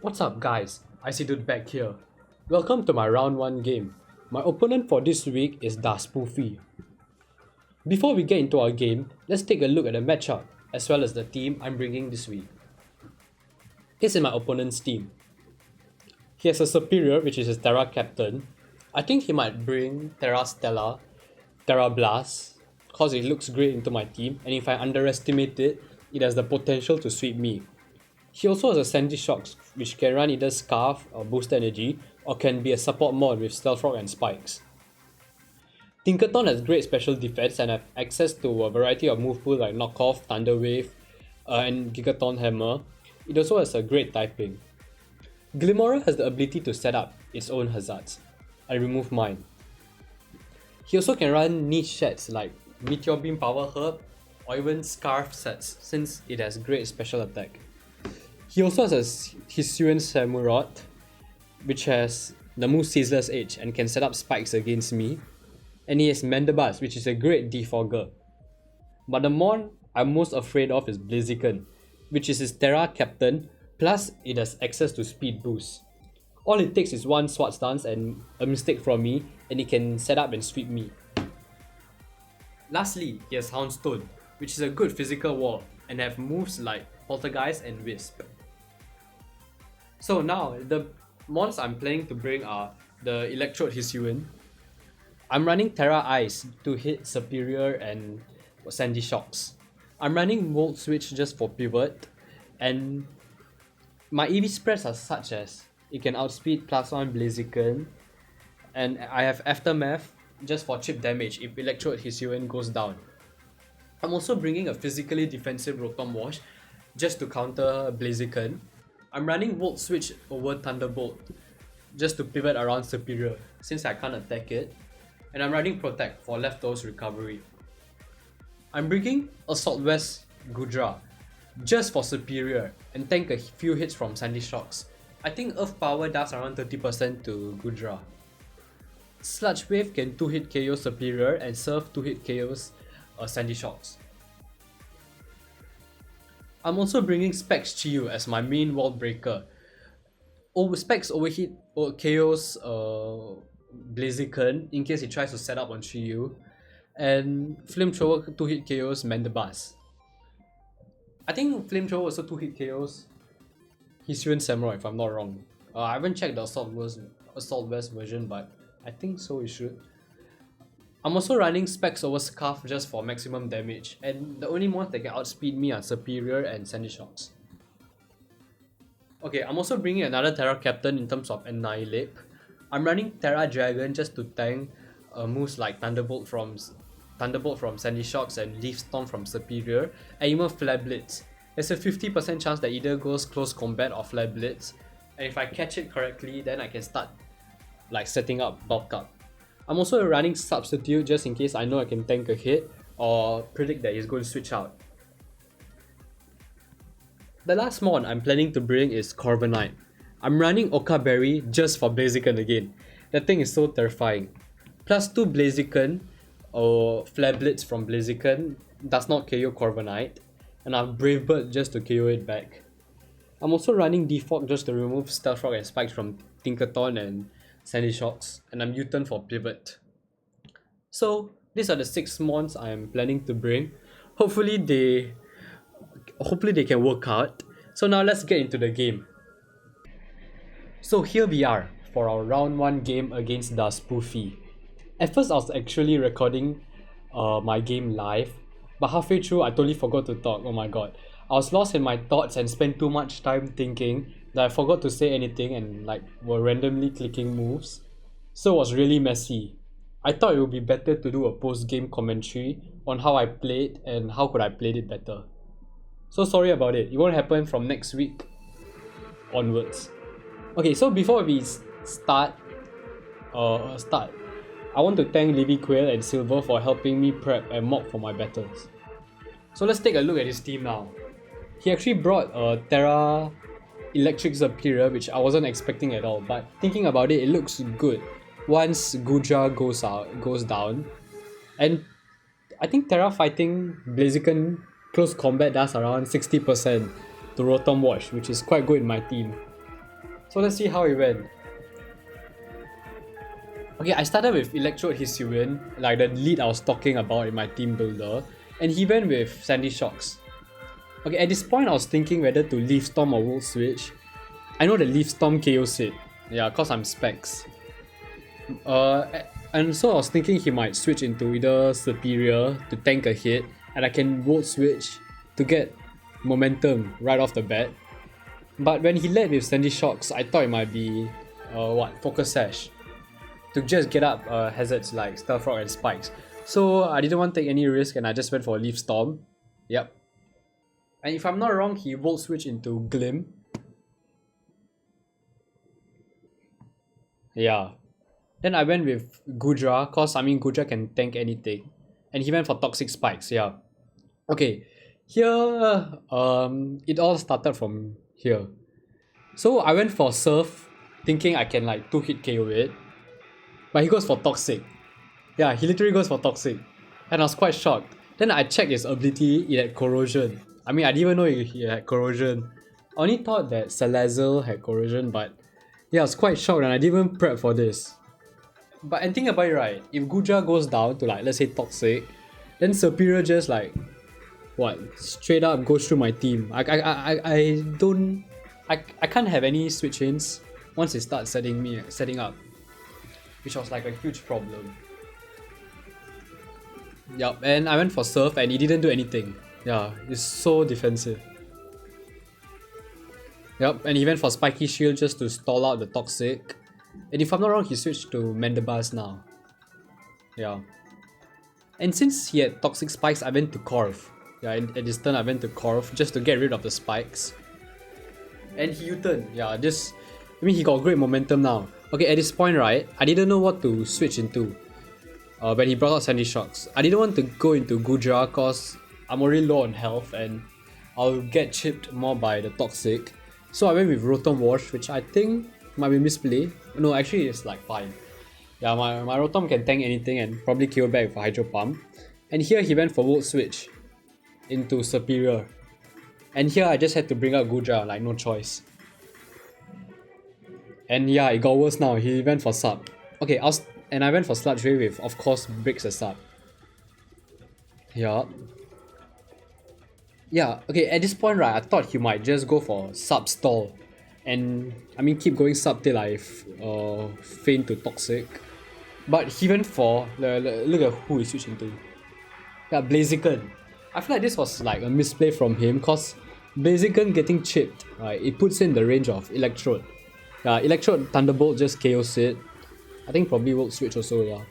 What's up guys, Dude back here. Welcome to my round 1 game. My opponent for this week is Daspoofy. Before we get into our game, let's take a look at the matchup as well as the team I'm bringing this week. Here's in my opponent's team. He has a superior which is his Terra Captain. I think he might bring Terra Stella, Terra Blast, cause it looks great into my team, and if I underestimate it, it has the potential to sweep me. He also has a Sandy Shocks, which can run either Scarf or Boost Energy, or can be a support mod with Stealth Rock and Spikes. Tinkaton has great special defense and have access to a variety of move pool like Knockoff, Thunder Wave, and Gigaton Hammer. It also has a great typing. Glimmora has the ability to set up its own hazards. I remove mine. He also can run niche sets like Meteor Beam Power Herb or even Scarf sets since it has great special attack. He also has Hisuian Samurott, which has the move Sizzler's Edge and can set up spikes against me. And he has Mandibuzz, which is a great defogger. But the mon I'm most afraid of is Blaziken, which is his Terra Captain, plus it has access to speed boost. All it takes is one sword stance and a mistake from me, and it can set up and sweep me. Lastly, he has Houndstone, which is a good physical wall and have moves like Poltergeist and Wisp. So now, the mons I'm planning to bring are the Electrode Hisuian. I'm running Terra Ice to hit Superior and Sandy Shocks. I'm running Volt Switch just for pivot, and my EV spreads are such as it can outspeed +1 Blaziken, and I have Aftermath just for chip damage if Electrode Hisuian goes down. I'm also bringing a physically defensive Rotom Wash just to counter Blaziken. I'm running Volt Switch over Thunderbolt just to pivot around Superior since I can't attack it. And I'm running Protect for Leftovers Recovery. I'm bringing Assault Vest Gudra just for Superior and tank a few hits from Sandy Shocks. I think Earth Power does around 30% to Gudra. Sludge Wave can 2-hit KO Superior and Surf 2-hit KOs Sandy Shocks. I'm also bringing Specs Chiyu as my main wall breaker. Specs overhit or KOs Blaziken in case he tries to set up on Chiyu, and Flamethrower 2-hit KOs Mandibuzz. I think Flamethrower also 2-hit KOs Hisuian Samurai if I'm not wrong. I haven't checked the Assault Vest version, but I think so it should. I'm also running Specs over Scarf just for maximum damage, and the only ones that can outspeed me are Superior and Sandy Shocks. Okay, I'm also bringing another Terra Captain in terms of Annihilate. I'm running Terra Dragon just to tank moves like Thunderbolt from Sandy Shocks and Leaf Storm from Superior, and even Flare Blitz. There's a 50% chance that either goes close combat or Flare Blitz, and if I catch it correctly, then I can start like setting up bulk up. I'm also running Substitute just in case I know I can tank a hit or predict that he's going to switch out. The last mon I'm planning to bring is Corviknight. I'm running Okaberry just for Blaziken again. That thing is so terrifying. +2 Blaziken or Flare Blitz from Blaziken does not KO Corviknight, and I have Brave Bird just to KO it back. I'm also running Defog just to remove Stealth Rock and Spikes from Tinkaton and Sandy Shocks, and I'm U-turn for pivot. So these are the 6 mons I am planning to bring. Hopefully they can work out. So now let's get into the game. So here we are for our round 1 game against Daspoofy. At first I was actually recording my game live, but halfway through I totally forgot to talk. Oh my god. I was lost in my thoughts and spent too much time thinking that I forgot to say anything and were randomly clicking moves. So it was really messy. I thought it would be better to do a post-game commentary on how I played and how could I play it better. So sorry about it. It won't happen from next week onwards. Okay, so before we start, I want to thank Livy Quail and Silver for helping me prep and mock for my battles. So let's take a look at his team now. He actually brought a Terra Electric Superior, which I wasn't expecting at all, but thinking about it, it looks good once Gudra goes down. And I think Terra fighting Blaziken close combat does around 60% to Rotom Wash, which is quite good in my team. So let's see how it went. Okay, I started with Electrode Hisuian, like the lead I was talking about in my team builder, and he went with Sandy Shocks. Okay, at this point I was thinking whether to Leaf Storm or Volt Switch. I know the Leaf Storm KOs it, yeah, cause I'm Specs. And so I was thinking he might switch into either Superior to tank a hit, and I can Volt Switch to get momentum right off the bat. But when he led with Sandy Shocks, I thought it might be Focus Sash to just get up hazards like Stealth Rock and Spikes. So I didn't want to take any risk and I just went for Leaf Storm. Yep. And if I'm not wrong, he Volt Switch into Glim. Yeah. Then I went with Gudra, cause I mean Gudra can tank anything. And he went for Toxic Spikes, yeah. Okay. Here, it all started from here. So I went for Surf, thinking I can like 2-hit KO it. But he goes for Toxic. Yeah, he literally goes for Toxic. And I was quite shocked. Then I checked his ability, it had Corrosion. I mean, I didn't even know he had Corrosion. I only thought that Salazzle had Corrosion, but yeah, I was quite shocked and I didn't even prep for this. But and think about it, right? If Gudra goes down to like, let's say Toxic, then Superior just like, straight up goes through my team. I can't have any switch-ins once it starts setting up. Which was like a huge problem. Yup, and I went for Surf and he didn't do anything. Yeah, it's so defensive. Yup, and he went for Spiky Shield just to stall out the Toxic. And if I'm not wrong, he switched to Mandibuzz now. Yeah. And since he had Toxic Spikes, I went to Corv. Yeah, at this turn I went to Corv just to get rid of the Spikes. And he U-turned. Yeah, he got great momentum now. Okay, at this point, right, I didn't know what to switch into when he brought out Sandy Shocks. I didn't want to go into Gudra cause I'm already low on health and I'll get chipped more by the Toxic. So I went with Rotom Wash, which I think might be misplay. No, actually it's like fine. Yeah, my Rotom can tank anything and probably KO back with a Hydro Pump. And here he went for Volt Switch into Superior. And here I just had to bring out Gudra, like no choice. And yeah, it got worse now. He went for Sub. Okay, I went for Sludge Ray with, of course, breaks a Sub. Yeah. Yeah, okay, at this point, right, I thought he might just go for Sub Stall. And, I mean, keep going Sub till I feint to Toxic. But he went for, look at who he switched into. Yeah, Blaziken. I feel like this was like a misplay from him, cause Blaziken getting chipped, right, it puts in the range of Electrode. Electrode Thunderbolt just KOs it. I think probably Volt Switch also, yeah.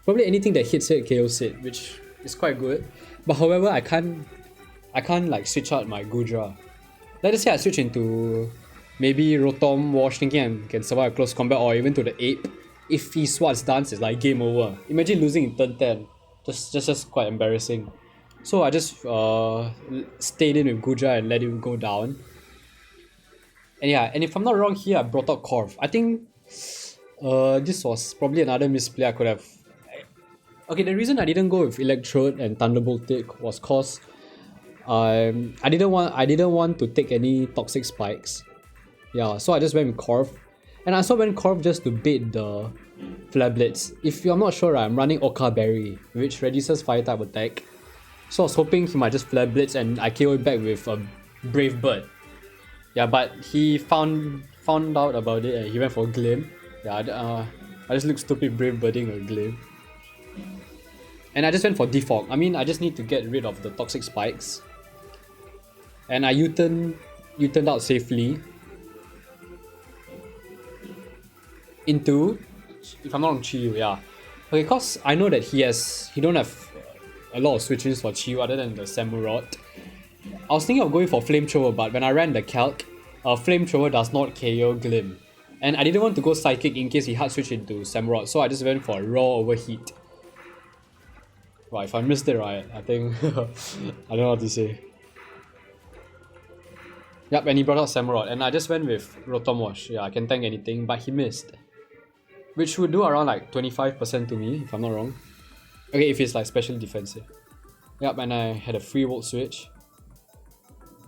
Probably anything that hits it KOs it, which is quite good. But however, I can't like switch out my Gudra. Let's say I switch into maybe Rotom Wash thinking I can survive close combat, or even to the Ape. If he swats Dance, it's like game over. Imagine losing in turn 10. Just quite embarrassing. So I just stayed in with Gudra and let him go down. And yeah, and if I'm not wrong here, I brought out Corv. I think this was probably another misplay I could have. Okay, the reason I didn't go with Electrode and Thunderbolt Tick was cause I didn't want to take any Toxic Spikes. Yeah, so I just went with Corv. And I also went Corv just to bait the Flare Blitz. If you're not sure, right, I'm running Oka Berry, which reduces fire type attack. So I was hoping he might just Flare Blitz and I KO it back with a Brave Bird. Yeah, but he found out about it and he went for Glim. Yeah, I just look stupid Brave Birding a Glim. And I just went for Defog. I mean, I just need to get rid of the Toxic Spikes. And I U-turned out safely into, if I'm not wrong, Chiyu, yeah. Okay, cause I know that he don't have a lot of switch-ins for Chiyu other than the Samurott. I was thinking of going for Flamethrower, but when I ran the calc, Flamethrower does not KO Glim. And I didn't want to go Psychic in case he hard switch into Samurott, so I just went for Raw Overheat. Right, if I missed it right, I think I don't know what to say. Yep, and he brought out Samurott, and I just went with Rotom Wash. Yeah, I can tank anything, but he missed. Which would do around like 25% to me, if I'm not wrong. Okay, if it's like special defensive. Yep, and I had a free Volt Switch.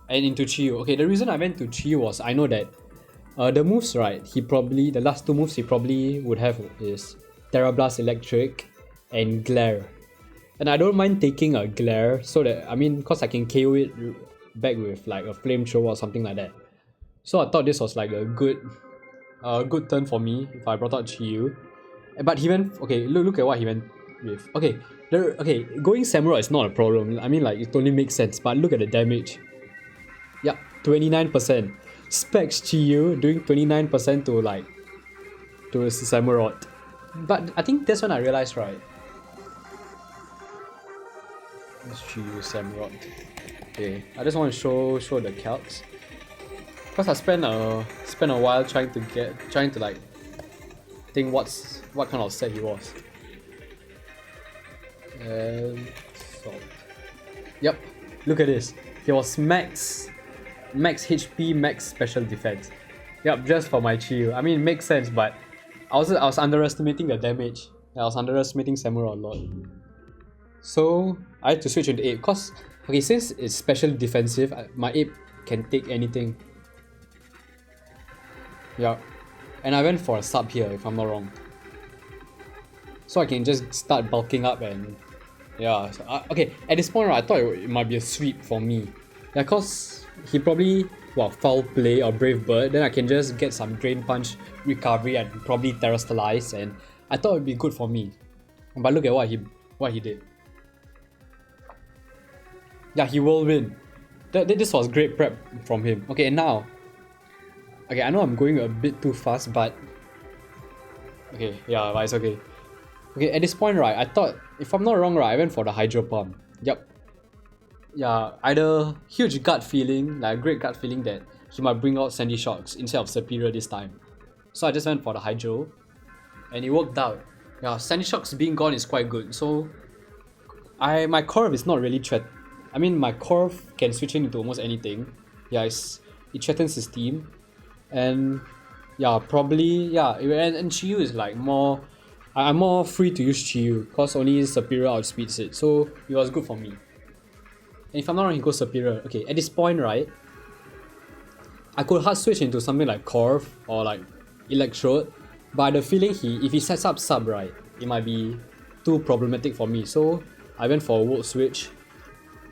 And into Chiyu. Okay, the reason I went to Chiyu was I know that The moves, right, the last two moves he probably would have is Terra Blast Electric and Glare. And I don't mind taking a Glare so that, cause I can KO it back with like a flamethrower or something like that. So I thought this was like a good turn for me if I brought out Chiyu. But he went, okay, look at what he went with. Okay, going Samurai is not a problem. I mean, like, it totally makes sense, but look at the damage. Yeah, 29%. Specs Chiyu doing 29% to Samurai. But I think that's when I realized, right? Let's Chiyu Samurai. Okay, I just want to show the calcs. Cause I spent a while trying to like think what kind of set he was. And so, yep, look at this. He was max HP, max special defense. Yep, just for my Chiyu. I mean, it makes sense, but I was underestimating the damage. I was underestimating Samurai a lot. So I had to switch into Ape. Cause okay, since it's special defensive, my Ape can take anything. Yeah, and I went for a sub here if I'm not wrong. So I can just start bulking up and yeah. So, okay, at this point, right, I thought it might be a sweep for me. Yeah, cause he probably foul play or brave bird. Then I can just get some drain punch recovery and probably terrestrialize, and I thought it'd be good for me. But look at what he did. Yeah, he will win. This was great prep from him. Okay, and now. Okay, I know I'm going a bit too fast, but okay, yeah, but it's okay. Okay, at this point, right, I thought, if I'm not wrong, right, I went for the Hydro Pump. Yep. Yeah, I had a huge gut feeling, like a great gut feeling that he might bring out Sandy Shocks instead of Superior this time. So I just went for the Hydro, and it worked out. Yeah, Sandy Shocks being gone is quite good. So my Corv is not really my Corv can switch into almost anything. Yeah, it threatens his team. And yeah, probably, yeah, and Chiyu is like more, I'm more free to use Chiyu because only Superior outspeeds it, so it was good for me. And if I'm not wrong, he goes Superior. Okay, at this point, right, I could hard switch into something like Corv or like Electrode, but I had a feeling if he sets up sub, right, it might be too problematic for me, so I went for a Volt Switch.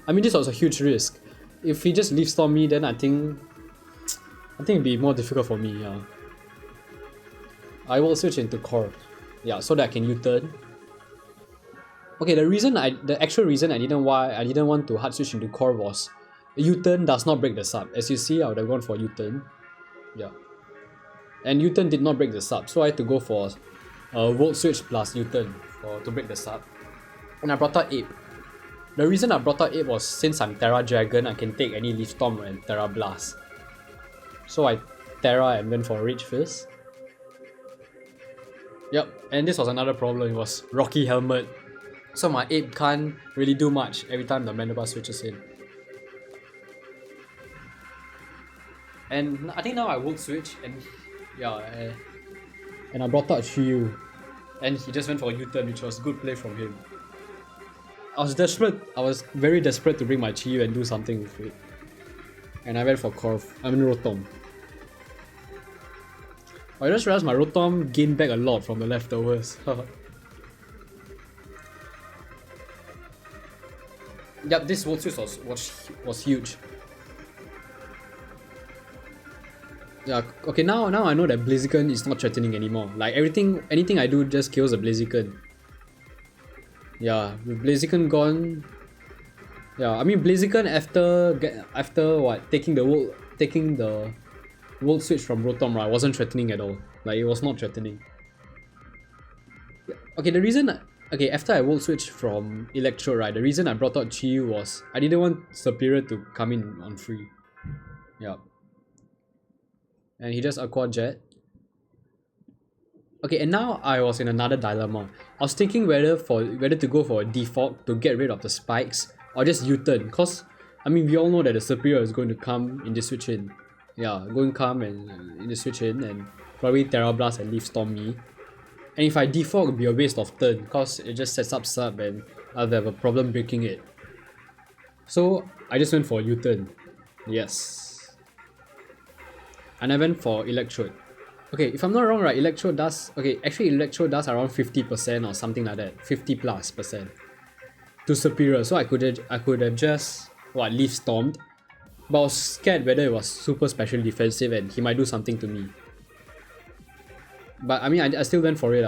I mean, this was a huge risk. If he just Leaf Storm me, then I think it'd be more difficult for me, yeah. I will switch into Corv, yeah, so that I can U-turn. Okay, the actual reason I didn't want to hard switch into Corv was U-turn does not break the sub. As you see, I would have gone for U-turn, yeah. And U-turn did not break the sub, so I had to go for a Volt Switch plus U-turn to break the sub. And I brought out Ape. The reason I brought out Ape was since I'm Terra Dragon, I can take any Leaf Storm and Terra Blast. So I Terra and went for Rage Fist. Yep, and this was another problem, it was Rocky Helmet. So my Ape can't really do much every time the Mandible switches in. And I think now I Volt Switch and yeah, and I brought out Chiyu. And he just went for a U-turn, which was good play from him. I was very desperate to bring my Chiyu and do something with it. And I went for Rotom. I just realized my Rotom gained back a lot from the leftovers. Yep, this Volt Switch was huge. Yeah, okay, now I know that Blaziken is not threatening anymore. Like anything I do just kills a Blaziken. Yeah, with Blaziken gone. Yeah, I mean Blaziken after what taking the Volt Switch from Rotom, right, wasn't threatening at all. Like it was not threatening. Okay, after I Volt Switch from Electrode, right, the reason I brought out Chiyu was I didn't want Superior to come in on free. Yeah. And he just Aqua Jet. Okay, and now I was in another dilemma. I was thinking whether to go for a default to get rid of the spikes or just U-turn, cause I mean we all know that the Superior is going to come in the switch in. Yeah, going to come and in the switch in and probably Terra Blast and Leaf Storm me. And if I default, it would be a waste of turn cause it just sets up sub and I'll have a problem breaking it. So I just went for U-turn. Yes. and I went for Electrode. Okay, if I'm not wrong, right, Electrode does, okay, actually Electrode does around 50% or something like that, 50+% to Superior, so I could have just, Leaf Stormed, but I was scared whether it was super special defensive and he might do something to me. But I mean, I still went for it.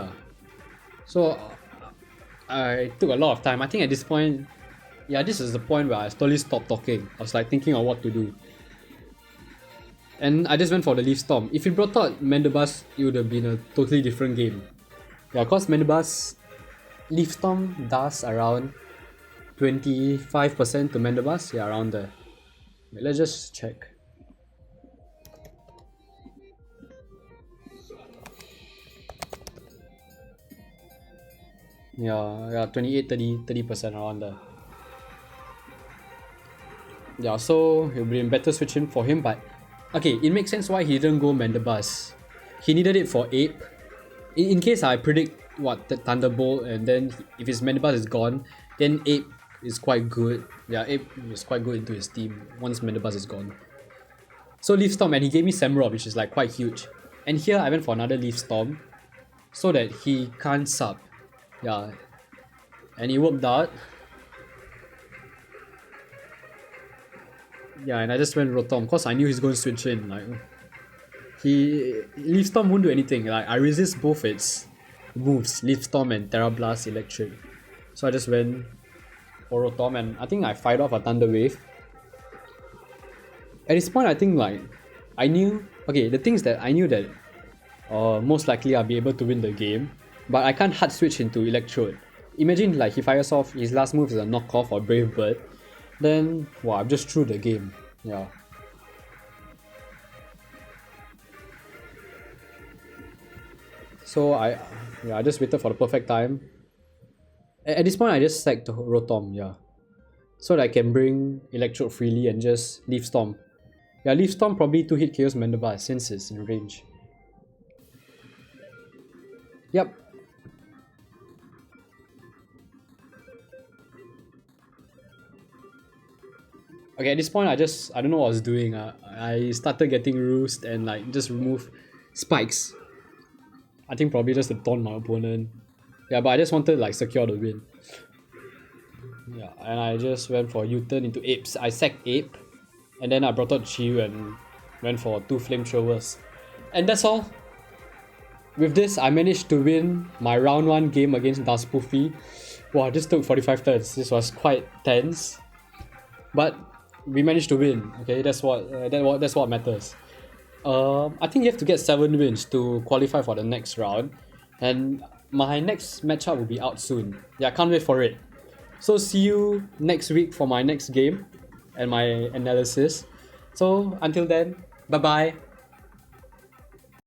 So I took a lot of time. I think at this point, yeah, this is the point where I slowly stopped talking. I was like thinking of what to do. And I just went for the Leaf Storm. If he brought out Mandibuzz, it would have been a totally different game. Yeah, cause Mandibuzz, Leaf Storm does around 25% to Mandibuzz. Yeah, around there. Wait, let's just check. Yeah, 28, 30% around there. Yeah, so it would be a better switch in for him, but okay, it makes sense why he didn't go Mandibuzz. He needed it for Ape. In case I predict the Thunderbolt, and then if his Mandibuzz is gone, then Ape is quite good. Yeah, Ape is quite good into his team once Mandibuzz is gone. So Leaf Storm, and he gave me Samurott, which is like quite huge. And here I went for another Leaf Storm so that he can't sub. Yeah, and it worked out. Yeah, and I just went Rotom because I knew he's going to switch in. Like, Leaf Storm won't do anything. Like, I resist both its moves, Leaf Storm and Terra Blast Electric. So I just went for Rotom, and I think I fired off a Thunder Wave. At this point, I think I knew. Okay, the thing is that I knew that most likely I'll be able to win the game, but I can't hard switch into Electrode. Imagine he fires off, his last move is a knockoff or Brave Bird, then I'm just through the game. Yeah. So I just waited for the perfect time. At this point I just sacked Rotom, yeah. So that I can bring Electrode freely and just Leaf Storm. Yeah, Leaf Storm probably 2-hit KOs Mandibuzz since it's in range. Yep. Okay, at this point I don't know what I was doing. I started getting roost and just remove spikes. I think probably just to taunt my opponent. Yeah, but I just wanted to secure the win. Yeah, and I just went for U-turn into Apes. I sacked Ape, and then I brought out Chiyu and went for 2 flamethrowers. And that's all. With this, I managed to win my round 1 game against Daspoofy. Wow, this took 45 turns. This was quite tense. But we managed to win. Okay, that's what matters. I think you have to get 7 wins to qualify for the next round, and my next matchup will be out soon. Yeah, I can't wait for it. So see you next week for my next game and my analysis. So until then, bye bye.